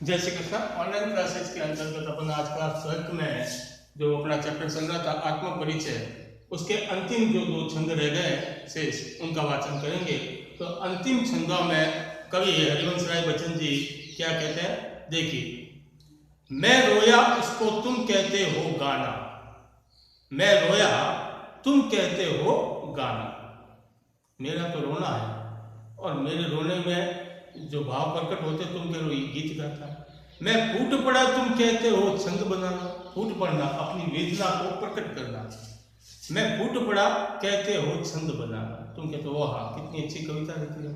जय Shri Krishna. Online classes के अंतर्गत अपन आज क्लास 12 में जो अपना चैप्टर चल रहा था आत्म परिचय, उसके अंतिम जो दो छंद रह गए शेष उनका वाचन करेंगे। तो अंतिम छंदों में कवि हरिवंश राय बच्चन जी क्या कहते हैं, देखिए। मैं रोया इसको तुम कहते हो गाना, मैं रोया तुम कहते हो गाना। मेरा तो रोना है और मेरे रोने में जो भाव प्रकट होते तुम कह रहे हो ये गीत गाता है। मैं फूट पड़ा तुम कहते हो छंद बनाना, फूट पड़ना अपनी वेदना को प्रकट करना। मैं फूट पड़ा कहते हो छंद बनाना, तुम कहते हो हाँ कितनी अच्छी कविता लिखी है।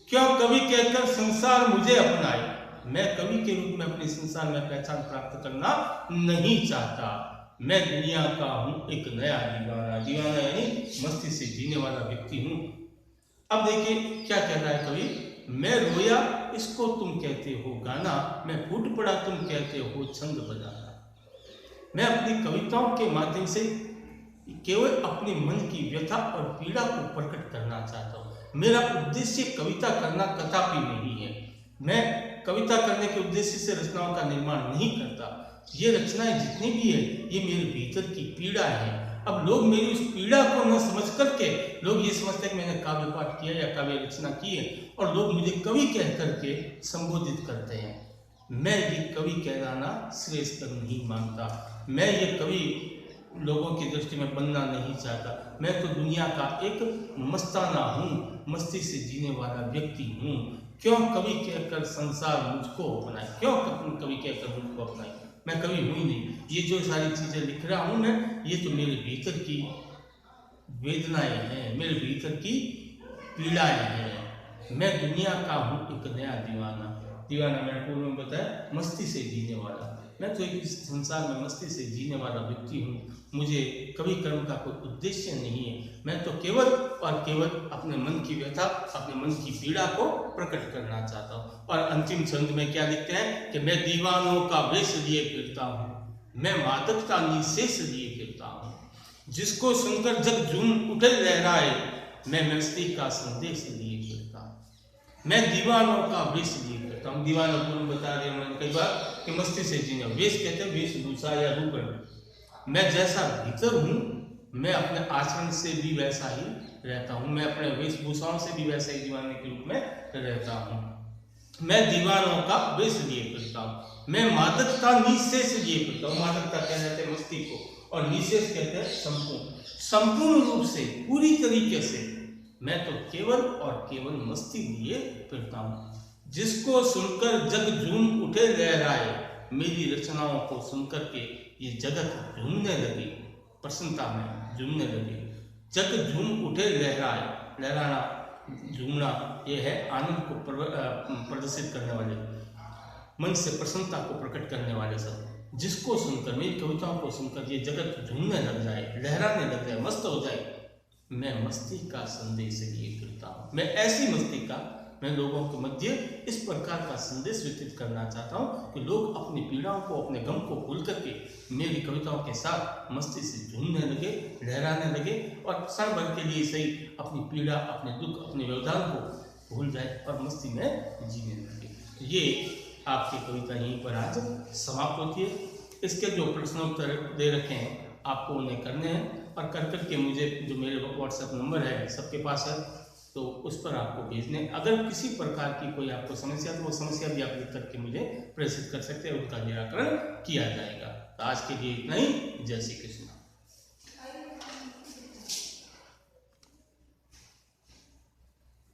क्यों कवि कहकर संसार मुझे अपनाए, मैं कवि के रूप में अपने संसार में पहचान प्राप्त करना नहीं चाहता। मैं दुनिया का हूं एक नया दीवाना, दीवाना यानी मस्ती से जीने वाला व्यक्ति हूं। अब देखिए क्या कह रहा है कवि, मैं रोया इसको तुम कहते हो गाना, मैं फूट पड़ा तुम कहते हो छंद बजाना। मैं अपनी कविताओं के माध्यम से केवल अपने मन की व्यथा और पीड़ा को प्रकट करना चाहता हूँ। मेरा उद्देश्य कविता करना कदापि नहीं है। मैं कविता करने के उद्देश्य से रचनाओं का निर्माण नहीं करता। ये रचनाएं जितनी भी है ये मेरे भीतर की पीड़ा है। अब लोग मेरी उस पीड़ा को न समझ करके लोग ये समझते हैं कि मैंने काव्य पाठ किया या काव्य रचना की है, और लोग मुझे कवि कह करके संबोधित करते हैं। मैं ये कवि कहलाना श्रेष्ठ नहीं मानता। मैं ये कवि लोगों की दृष्टि में बनना नहीं चाहता। मैं तो दुनिया का एक मस्ताना हूँ, मस्ती से जीने वाला व्यक्ति हूँ। क्यों कवि कहकर संसार मुझको अपनाए, क्यों कवि कहकर मुझको अपनाए, मैं कवि हूँ ही नहीं। ये जो सारी चीज़ें लिख रहा हूँ मैं, ये तो मेरे भीतर की वेदनाएं हैं, मेरे भीतर की पीड़ाएं हैं। मैं दुनिया का हूँ एक नया दीवाना, दीवाना मैंने पूर्व में बताया मस्ती से जीने वाला। मैं तो एक संसार में मस्ती से जीने वाला व्यक्ति हूँ। मुझे कवि कर्म का कोई उद्देश्य नहीं है। मैं तो केवल और केवल अपने मन की व्यथा, अपने मन की पीड़ा को प्रकट करना चाहता हूँ। और अंतिम छंद में क्या लिखते हैं कि मैं दीवानों का वेश लिए फिरता हूँ, मैं मादकता निशेष लिए फिरता हूँ। जिसको सुनकर जग झूम उठे लहराए, मैं मस्ती का संदेश लिए फिरता हूँ। मैं दीवानों का वेश लिए फिरता हूँ। दीवानों को बता रहे हैं मैंने कई बार कि मस्ती से जीना, वेश कहते हैं वेशभूषा या रूप। मैं जैसा भीतर हूँ मैं अपने आचरण से भी वैसा ही रहता हूँ, मैं अपने वेशभूषाओं से भी वैसे ही दीवाने के रूप में रहता हूँ। मैं दीवानों का वेश लिए फिरता हूँ, मैं मादकता निशेष लिए फिरता हूँ। मादकता कह जाते हैं मस्ती को, और निशेष कहते हैं संपूर्ण, संपूर्ण रूप से पूरी तरीके से मैं तो केवल और केवल मस्ती लिए फिरता हूँ। जिसको सुनकर जग झूम उठे लहराए, मेरी रचनाओं को सुनकर के ये जगत झूमने लगी, प्रसन्नता में झूमने लगी। जग झूम उठे लहराए, लहराना झूमना ये है आनंद को प्रदर्शित करने वाले, मन से प्रसन्नता को प्रकट करने वाले सब। जिसको सुनकर, मेरी कविताओं को सुनकर ये जगत झूमने लग जाए, लहराने लग जाए, मस्त हो जाए, मैं मस्ती का संदेश लिए फिरता हूँ। मैं ऐसी मस्ती का, मैं लोगों के मध्य इस प्रकार का संदेश वितरित करना चाहता हूँ कि लोग अपनी पीड़ाओं को, अपने गम को भूल करके मेरी कविताओं के साथ मस्ती से झूमने लगे, लहराने लगे, और क्षण भर के लिए सही अपनी पीड़ा, अपने दुख, अपने व्यवधान को भूल जाए और मस्ती में जीने लगे। ये आपकी कविता यहीं पर आज समाप्त होती है। इसके जो प्रश्नोत्तर दे रखे हैं आपको उन्हें करने हैं, और कर करके मुझे जो मेरे व्हाट्सएप नंबर है सबके पास है, तो उस पर आपको भेजने। अगर किसी प्रकार की कोई आपको समस्या, तो वो समस्या भी आप लिख करके मुझे प्रेषित कर सकते हैं, उसका निराकरण किया जाएगा। तो आज के लिए इतना ही। जय श्री कृष्ण।